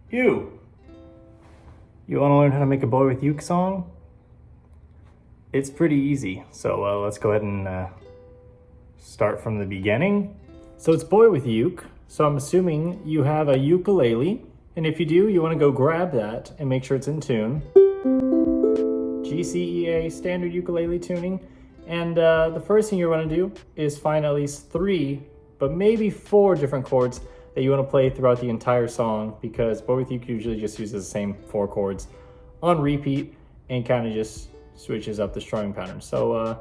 You want to learn how to make a Boywithuke song? It's pretty easy, so let's go ahead and start from the beginning. So it's Boywithuke, so I'm assuming you have a ukulele, and if you do, you want to go grab that and make sure it's in tune. G, C, E, A, standard ukulele tuning. And the first thing you want to do is find at least 3, but maybe 4 different chords that you want to play throughout the entire song, because Boywithuke usually just uses the same 4 chords on repeat and kind of just switches up the strumming pattern. So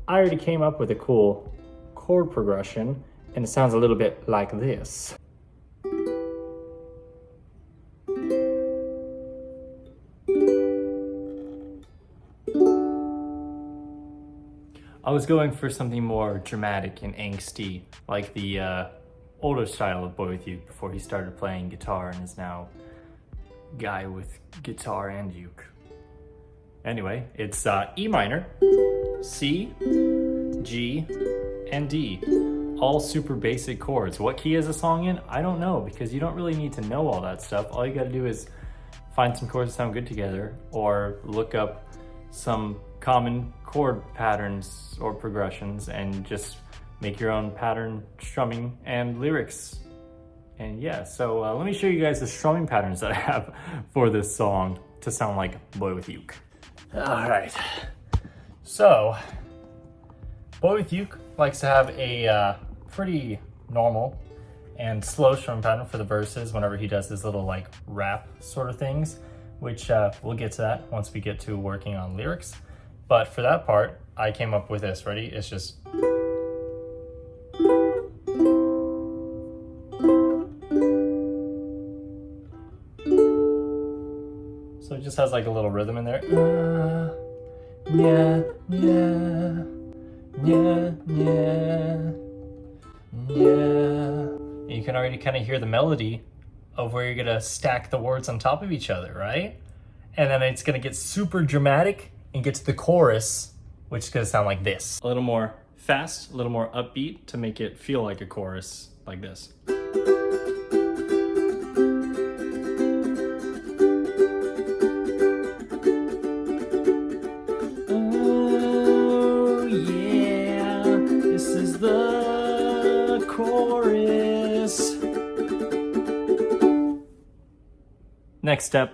I already came up with a cool chord progression, and it sounds a little bit like this. I was going for something more dramatic and angsty, like the older style of Boywithuke before he started playing guitar and is now guy with guitar and uke. Anyway, it's E minor, C, G, and D. All super basic chords. What key is the song in? I don't know, because you don't really need to know all that stuff. All you gotta do is find some chords that sound good together, or look up some common chord patterns or progressions and just make your own pattern strumming and lyrics. And yeah, so let me show you guys the strumming patterns that I have for this song to sound like Boywithuke. All right, so Boywithuke likes to have a pretty normal and slow strumming pattern for the verses whenever he does his little like rap sort of things, which we'll get to that once we get to working on lyrics. But for that part, I came up with this. Ready? It's just... So it just has like a little rhythm in there. Yeah, yeah, yeah, yeah, yeah. And you can already kind of hear the melody of where you're gonna stack the words on top of each other, right? And then it's gonna get super dramatic and get to the chorus, which is gonna sound like this. A little more fast, a little more upbeat to make it feel like a chorus, like this. Oh yeah, this is the chorus. Next step,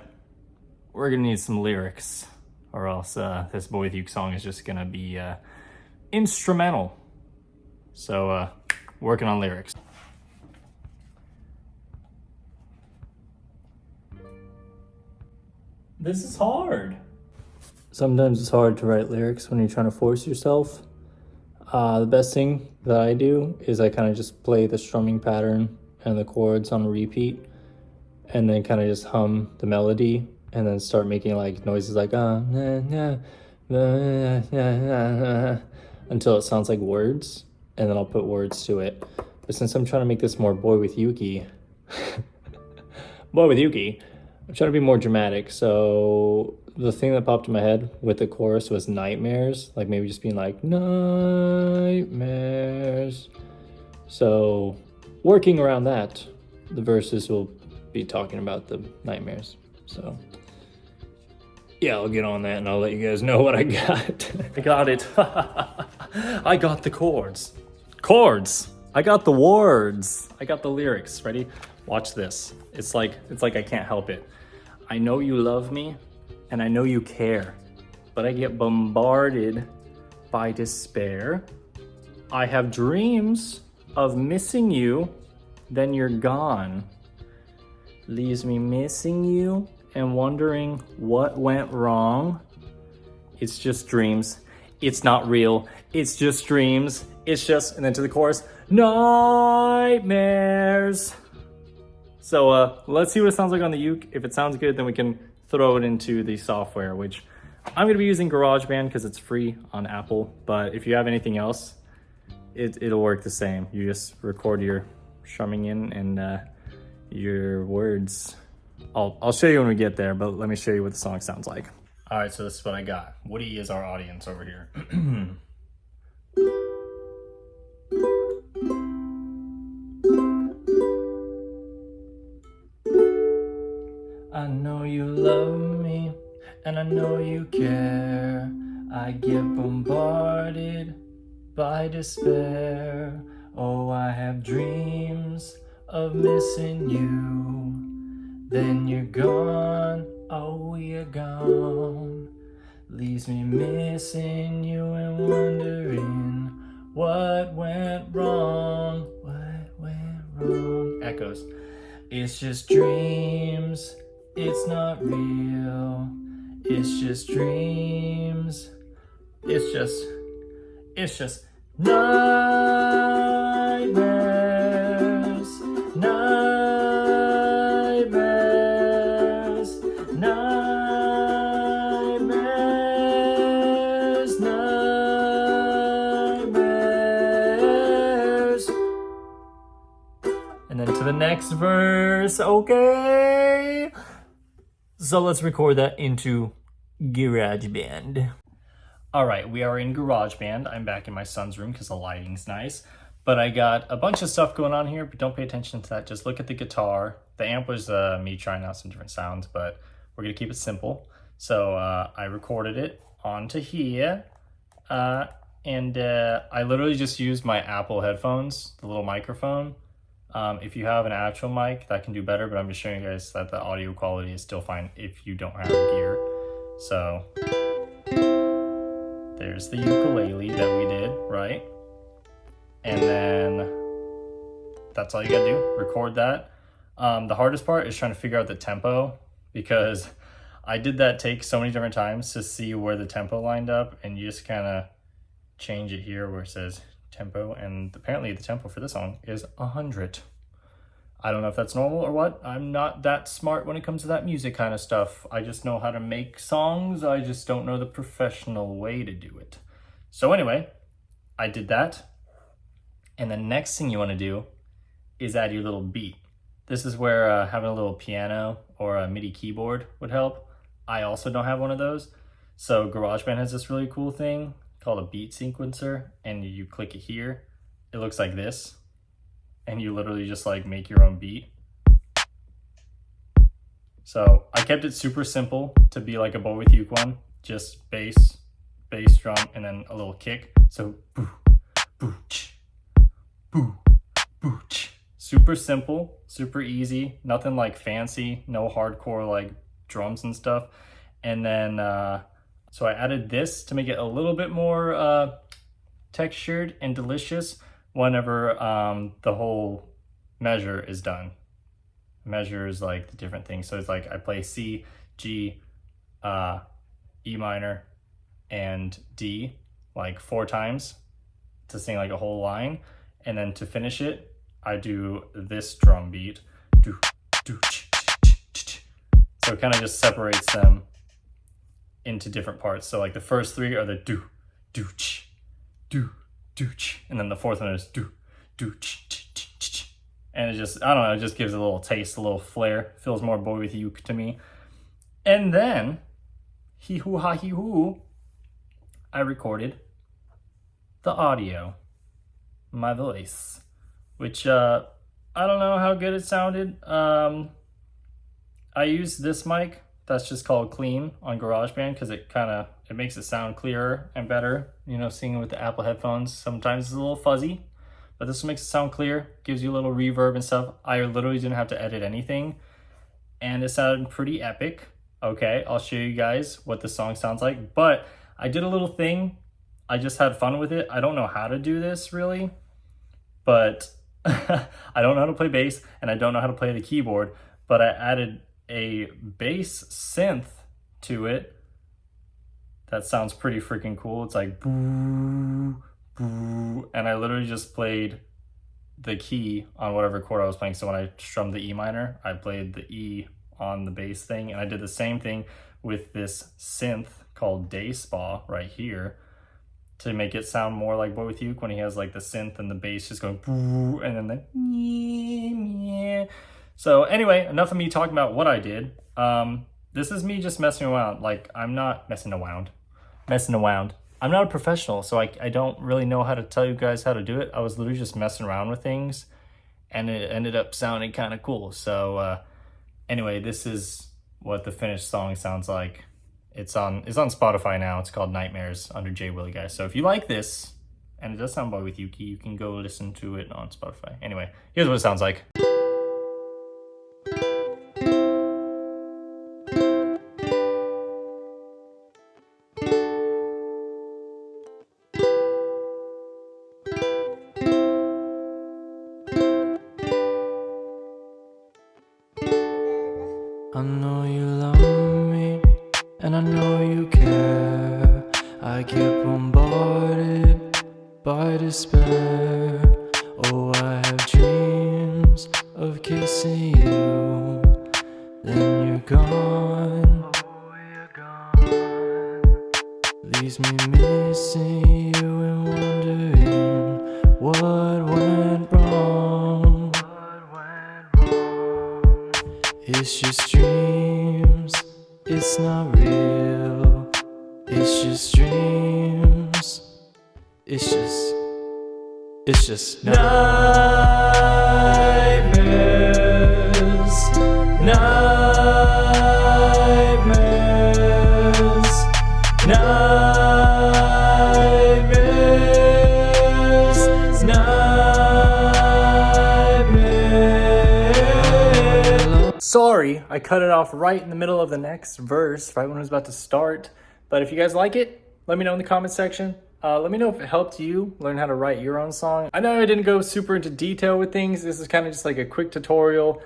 we're gonna need some lyrics, or else this Boywithuke song is just gonna be instrumental. So working on lyrics. This is hard. Sometimes it's hard to write lyrics when you're trying to force yourself. The best thing that I do is I kind of just play the strumming pattern and the chords on repeat, and then kind of just hum the melody, and then start making like noises like until it sounds like words, and then I'll put words to it. But since I'm trying to make this more Boywithuke, I'm trying to be more dramatic. So the thing that popped in my head with the chorus was nightmares, like maybe just being like nightmares. So working around that, the verses will be talking about the nightmares. So yeah, I'll get on that and I'll let you guys know what I got. I got it. I got the chords. Chords. I got the words. I got the lyrics. Ready? Watch this. It's like I can't help it. I know you love me and I know you care, but I get bombarded by despair. I have dreams of missing you, then you're gone. Leaves me missing you and wondering what went wrong. It's just dreams. It's not real. It's just dreams. It's just, and then to the chorus, nightmares. So let's see what it sounds like on the uke. If it sounds good, then we can throw it into the software, which I'm gonna be using GarageBand because it's free on Apple. But if you have anything else, it'll work the same. You just record your strumming in and your words. I'll show you when we get there, but let me show you what the song sounds like. All right, so this is what I got. Woody is our audience over here. I know you love me, and I know you care. I get bombarded by despair. Oh, I have dreams of missing you. Then you're gone, oh, you're gone. Leaves me missing you and wondering what went wrong. What went wrong? Echoes. It's just dreams, it's not real. It's just dreams. It's just nightmares, nightmares, nightmares, nightmares. And then to the next verse, okay? So let's record that into GarageBand. All right, we are in GarageBand. I'm back in my son's room because the lighting's nice. But I got a bunch of stuff going on here, but don't pay attention to that. Just look at the guitar. The amp was me trying out some different sounds, but we're gonna keep it simple. So I recorded it onto here. And I literally just used my Apple headphones, the little microphone. If you have an actual mic, that can do better, but I'm just showing you guys that the audio quality is still fine if you don't have gear. So there's the ukulele that we did, right? And then that's all you gotta do, record that. The hardest part is trying to figure out the tempo, because I did that take so many different times to see where the tempo lined up, and you just kind of change it here where it says tempo, and apparently the tempo for this song is 100. I don't know if that's normal or what. I'm not that smart when it comes to that music kind of stuff. I just know how to make songs. I just don't know the professional way to do it. So anyway, I did that. And the next thing you want to do is add your little beat. This is where having a little piano or a MIDI keyboard would help. I also don't have one of those. So GarageBand has this really cool thing called a beat sequencer, and you click it here. It looks like this. And you literally just like make your own beat. So I kept it super simple to be like a Boywithuke one, just bass, drum, and then a little kick. So boo, boo, ch, boo, boo, ch. Super simple, super easy, nothing like fancy, no hardcore like drums and stuff. And then, so I added this to make it a little bit more textured and delicious whenever the whole measure is done. Measure is like the different things. So it's like I play C, G, E minor, and D like 4 times to sing like a whole line. And then to finish it, I do this drum beat. Do, do, ch, ch, ch, ch. So it kind of just separates them into different parts. So like the first 3 are the do, do, ch, do, and then the fourth one is do, and it just, I don't know, it just gives it a little taste, a little flair, feels more Boywithuke to me. And then hee hoo ha hee hoo, I recorded the audio, my voice, which I don't know how good it sounded. I used this mic that's just called Clean on GarageBand because it makes it sound clearer and better. You know, singing with the Apple headphones, sometimes it's a little fuzzy, but this makes it sound clear, gives you a little reverb and stuff. I literally didn't have to edit anything, and it sounded pretty epic. Okay, I'll show you guys what the song sounds like, but I did a little thing. I just had fun with it. I don't know how to do this really, but I don't know how to play bass, and I don't know how to play the keyboard, but I added a bass synth to it that sounds pretty freaking cool. It's like boo, boo, and I literally just played the key on whatever chord I was playing. So when I strummed the E minor, I played the E on the bass thing, and I did the same thing with this synth called Day Spa right here to make it sound more like Boywithuke when he has like the synth and the bass just going boo, and then the yeah. So anyway, enough of me talking about what I did. This is me just messing around. Like, I'm not messing around. I'm not a professional, so I don't really know how to tell you guys how to do it. I was literally just messing around with things, and it ended up sounding kind of cool. So anyway, this is what the finished song sounds like. It's on Spotify now. It's called Nightmares under J Willie, guys. So if you like this, and it does sound Boywithuke, you can go listen to it on Spotify. Anyway, here's what it sounds like. I know you love me, and I know you care. I get bombarded by despair. Oh, I have dreams of kissing you, then you're gone. Oh, you're gone. Leaves me missing you and wondering what went wrong. It's just dreams, it's not real. It's just dreams. It's just nightmares. Nightmares. Nightmares. Nightmares. Sorry, I cut it off right in the middle of the next verse, right when it was about to start. But if you guys like it, let me know in the comment section. Let me know if it helped you learn how to write your own song. I know I didn't go super into detail with things. This is kind of just like a quick tutorial.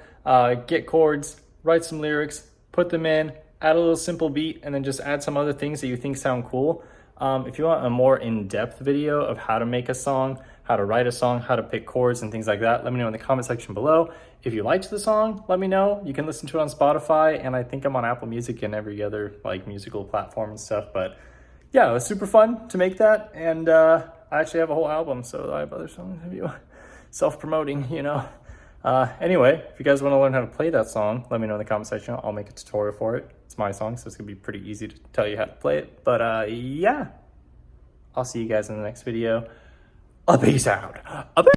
Get chords, write some lyrics, put them in, add a little simple beat, and then just add some other things that you think sound cool. If you want a more in-depth video of how to make a song, how to write a song, how to pick chords and things like that, let me know in the comment section below. If you liked the song, let me know. You can listen to it on Spotify, and I think I'm on Apple Music and every other like musical platform and stuff. But yeah, it was super fun to make that, and I actually have a whole album, so I have other songs of you self-promoting, you know. Anyway, if you guys want to learn how to play that song, let me know in the comment section. I'll make a tutorial for it. It's my song, so it's gonna be pretty easy to tell you how to play it. But yeah, I'll see you guys in the next video. Peace out.